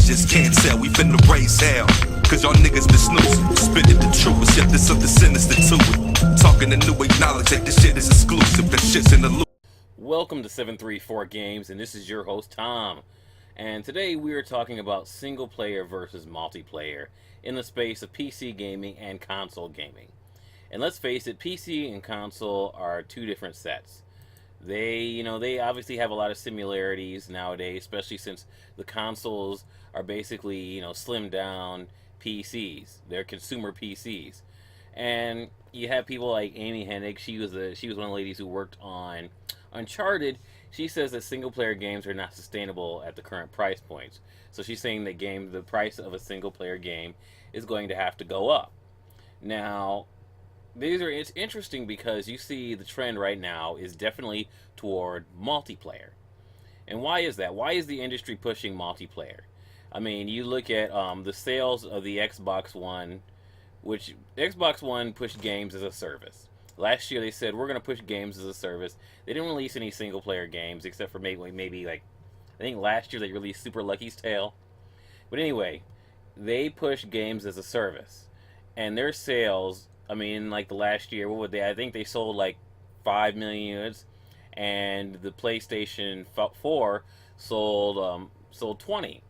niggas just can't tell. We finna raise hell, cause y'all niggas been snoozing. Spitting the truth, yet there's something sinister to it. Talking to new, acknowledge that this shit is exclusive. That shit's in the loop. Welcome to 734Games, and this is your host, Tom. And today we are talking about single player versus multiplayer in the space of PC gaming and console gaming. And let's face it, PC and console are two different sets. They obviously have a lot of similarities nowadays, especially since the consoles are basically, slimmed down PCs. They're consumer PCs. And you have people like Amy Hennig. She was one of the ladies who worked on Uncharted. She says that single player games are not sustainable at the current price points. So she's saying that the price of a single player game is going to have to go up. Now, it's interesting because you see the trend right now is definitely toward multiplayer. And why is that? Why is the industry pushing multiplayer? I mean, you look at the sales of the Xbox One, which Xbox One pushed games as a service. Last year they said we're going to push games as a service. They didn't release any single player games except for maybe I think last year they released Super Lucky's Tale. But anyway, they pushed games as a service. And their sales, I mean, like the last year, what would they? I think they sold like 5 million units, and the PlayStation 4 sold 20.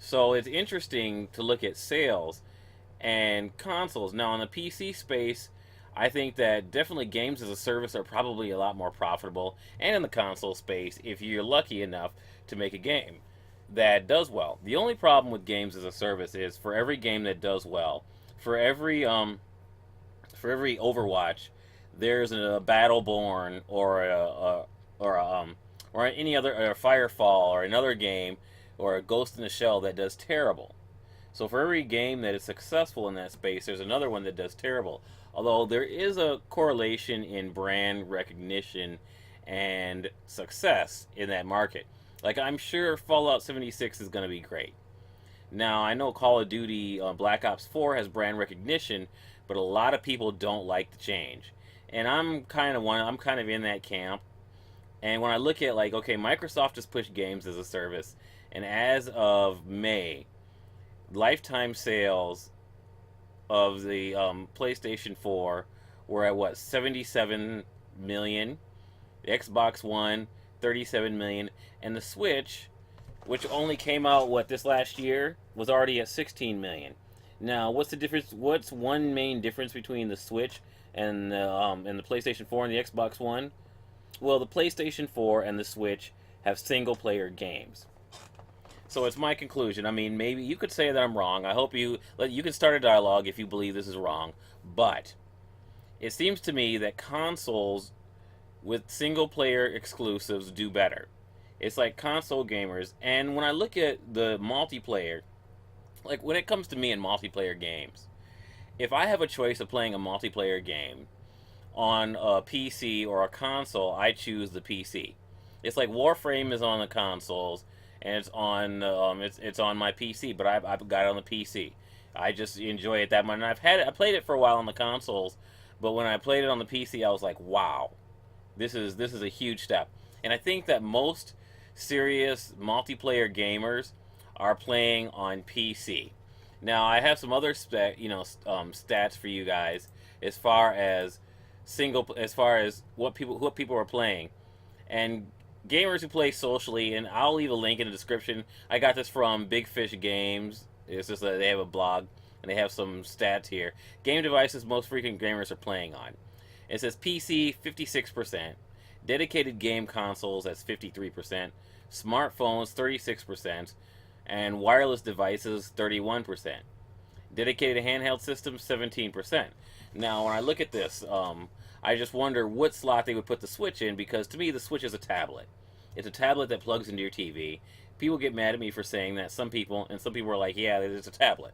So it's interesting to look at sales and consoles. Now, in the PC space, I think that definitely games as a service are probably a lot more profitable, and in the console space, if you're lucky enough to make a game that does well. The only problem with games as a service is for every game that does well, for every Overwatch, there's a Battleborn or any other, or a Firefall or another game or a Ghost in the Shell that does terrible. So for every game that is successful in that space, there's another one that does terrible. Although there is a correlation in brand recognition and success in that market. Like, I'm sure Fallout 76 is going to be great. Now, I know Call of Duty Black Ops 4 has brand recognition, but a lot of people don't like the change. And I'm kind of in that camp. And when I look at, like, okay, Microsoft has pushed games as a service, and as of May, lifetime sales of the PlayStation 4 were at what, 77 million, the Xbox One 37 million, and the Switch, which only came out this last year, was already at 16 million. Now, what's the difference? What's one main difference between the Switch and the PlayStation 4 and the Xbox One? Well, the PlayStation 4 and the Switch have single player games. So it's my conclusion. I mean, maybe you could say that I'm wrong. I hope you can start a dialogue if you believe this is wrong. But it seems to me that consoles with single player exclusives do better. It's like console gamers. And when I look at the multiplayer, like when it comes to me in multiplayer games, if I have a choice of playing a multiplayer game on a PC or a console, I choose the PC. It's like Warframe is on the consoles, and it's on it's on my PC, but I've got it on the PC. I just enjoy it that much. And I played it for a while on the consoles, but when I played it on the PC, I was like, wow, this is a huge step. And I think that most serious multiplayer gamers are playing on PC. Now, I have some other stats for you guys as far as what people are playing, and gamers who play socially. And I'll leave a link in the description. I got this from Big Fish Games. It's just that they have a blog and they have some stats here. Game devices most frequent gamers are playing on. It says PC 56%, dedicated game consoles that's 53%, smartphones 36%, and wireless devices 31%. Dedicated handheld systems 17%. Now, when I look at this, I just wonder what slot they would put the Switch in, because to me the Switch is a tablet. It's a tablet that plugs into your TV. People get mad at me for saying that. Some people are like, yeah, it's a tablet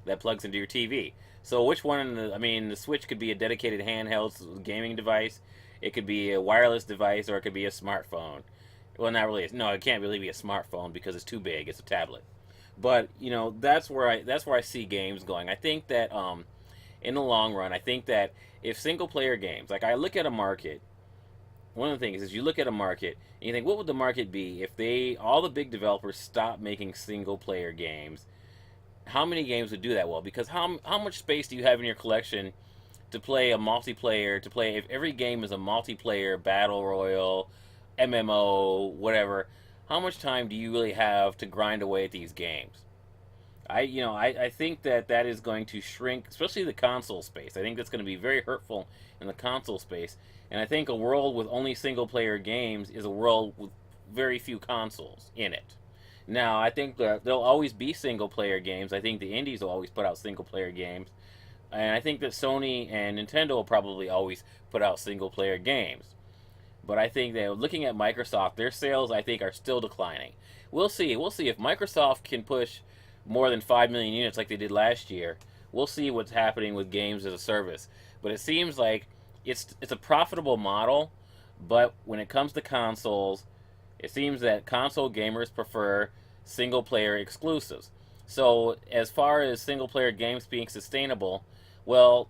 that plugs into your TV. So which one? The Switch could be a dedicated handheld gaming device. It could be a wireless device, or it could be a smartphone. Well, not really. No, it can't really be a smartphone because it's too big. It's a tablet. But that's where I see games going. I think that in the long run, I think that if single player games, like I look at a market one of the things is you look at a market and you think, what would the market be if all the big developers stopped making single player games? How many games would do that well? Because how much space do you have in your collection to play a multiplayer? To play, if every game is a multiplayer battle royal, MMO, whatever, how much time do you really have to grind away at these games? I think that is going to shrink, especially the console space. I think that's going to be very hurtful in the console space. And I think a world with only single player games is a world with very few consoles in it. Now, I think that there'll always be single player games. I think the indies will always put out single player games. And I think that Sony and Nintendo will probably always put out single player games. But I think that looking at Microsoft, their sales I think are still declining. We'll see. We'll see if Microsoft can push more than 5 million units like they did last year. We'll see what's happening with games as a service. But it seems like it's a profitable model, but when it comes to consoles, it seems that console gamers prefer single player exclusives. So as far as single player games being sustainable, well,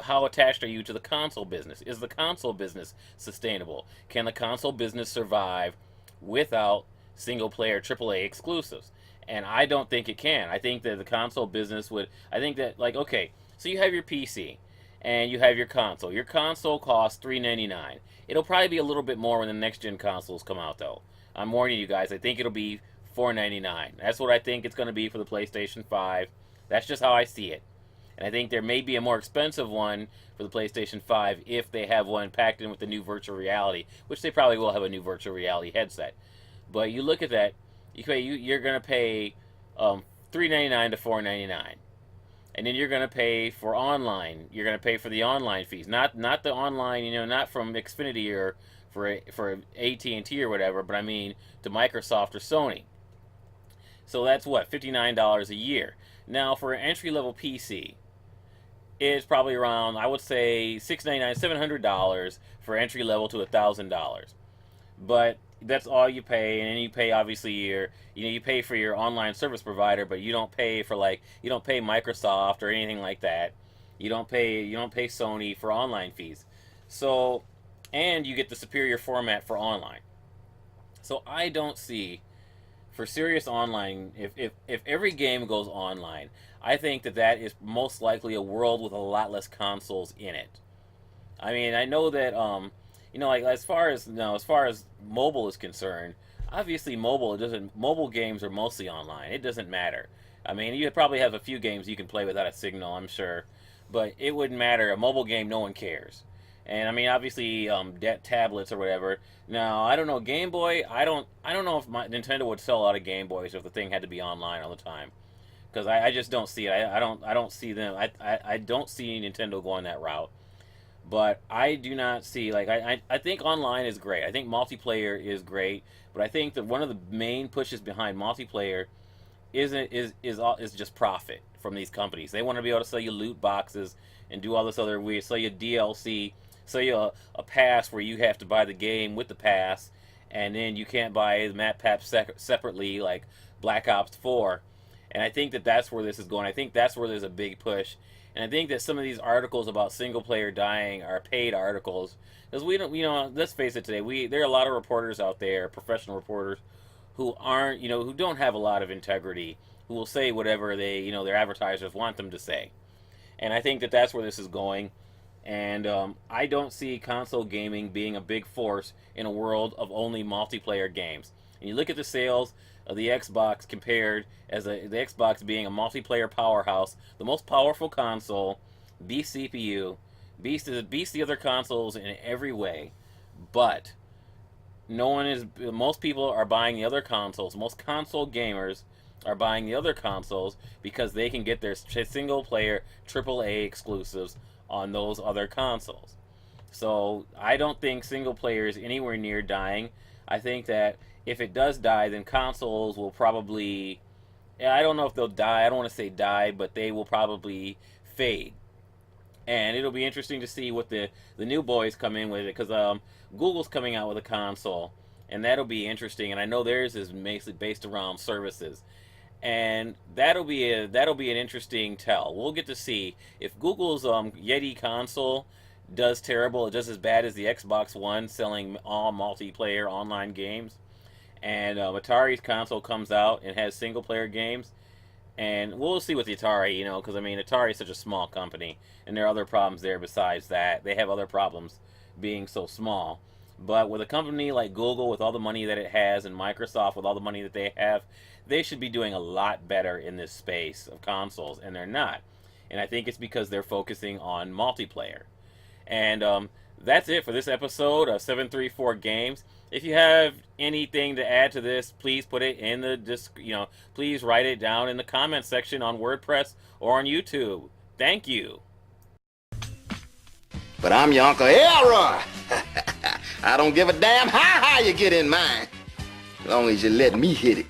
how attached are you to the console business? Is the console business sustainable? Can the console business survive without single player AAA exclusives? And I don't think it can. I think that the console business would. I think that, like, okay, so you have your PC and you have your console. Your console costs $399. It'll probably be a little bit more when the next gen consoles come out, though. I'm warning you guys. I think it'll be $499. That's what I think it's going to be for the PlayStation 5. That's just how I see it. And I think there may be a more expensive one for the PlayStation 5 if they have one packed in with the new virtual reality, which they probably will have a new virtual reality headset. But you look at that, you're going to pay $399 to $499. And then you're going to pay for online. You're going to pay for the online fees, not the online, not from Xfinity or for AT&T or whatever, but I mean to Microsoft or Sony. So that's what, $59 a year. Now for an entry level PC, it's probably around, I would say, $699, $700 for entry level to $1,000. But that's all you pay, and then you pay obviously you pay for your online service provider, but you don't pay Microsoft or anything like that. You don't pay Sony for online fees. So, and you get the superior format for online. So I don't see, for serious online, if every game goes online, I think that is most likely a world with a lot less consoles in it. I mean, I know that like as far as mobile is concerned, obviously mobile games are mostly online. It doesn't matter. I mean, you probably have a few games you can play without a signal, I'm sure, but it wouldn't matter. A mobile game, no one cares. And I mean, obviously, tablets or whatever. Now, I don't know, Game Boy. I don't know if Nintendo would sell a lot of Game Boys if the thing had to be online all the time, because I just don't see it. I don't see them. I don't see Nintendo going that route. But I do not see, like, I think online is great. I think multiplayer is great. But I think that one of the main pushes behind multiplayer is just profit from these companies. They want to be able to sell you loot boxes and do all this other weird, sell you DLC, sell you a pass where you have to buy the game with the pass, and then you can't buy the map packs separately like Black Ops 4. And I think that's where this is going. I think that's where there's a big push. And I think that some of these articles about single player dying are paid articles, because we don't, let's face it, today there are a lot of reporters out there, professional reporters, who aren't, who don't have a lot of integrity, who will say whatever their advertisers want them to say. And I think that that's where this is going. And I don't see console gaming being a big force in a world of only multiplayer games. And you look at the sales of the Xbox compared as the Xbox being a multiplayer powerhouse, the most powerful console, beats CPU, beats the other consoles in every way, but most people are buying the other consoles. Most console gamers are buying the other consoles because they can get their single player AAA exclusives on those other consoles. So I don't think single player is anywhere near dying. I think that if it does die, then consoles will probably, I don't know if they'll die, I don't want to say die, but they will probably fade. And it'll be interesting to see what the new boys come in with it, because Google's coming out with a console, and that'll be interesting. And I know theirs is basically based around services, and that'll be an interesting tell. We'll get to see if Google's Yeti console does terrible, just as bad as the Xbox One, selling all multiplayer online games. And Atari's console comes out and has single player games. And we'll see with the Atari, because I mean, Atari is such a small company, and there are other problems there besides that. They have other problems being so small. But with a company like Google, with all the money that it has, and Microsoft, with all the money that they have, they should be doing a lot better in this space of consoles, and they're not. And I think it's because they're focusing on multiplayer. And that's it for this episode of 734 Games. If you have anything to add to this, please put it in the please write it down in the comment section on WordPress or on YouTube. Thank you. But I'm your Uncle Elroy. I don't give a damn how high you get in mine, as long as you let me hit it.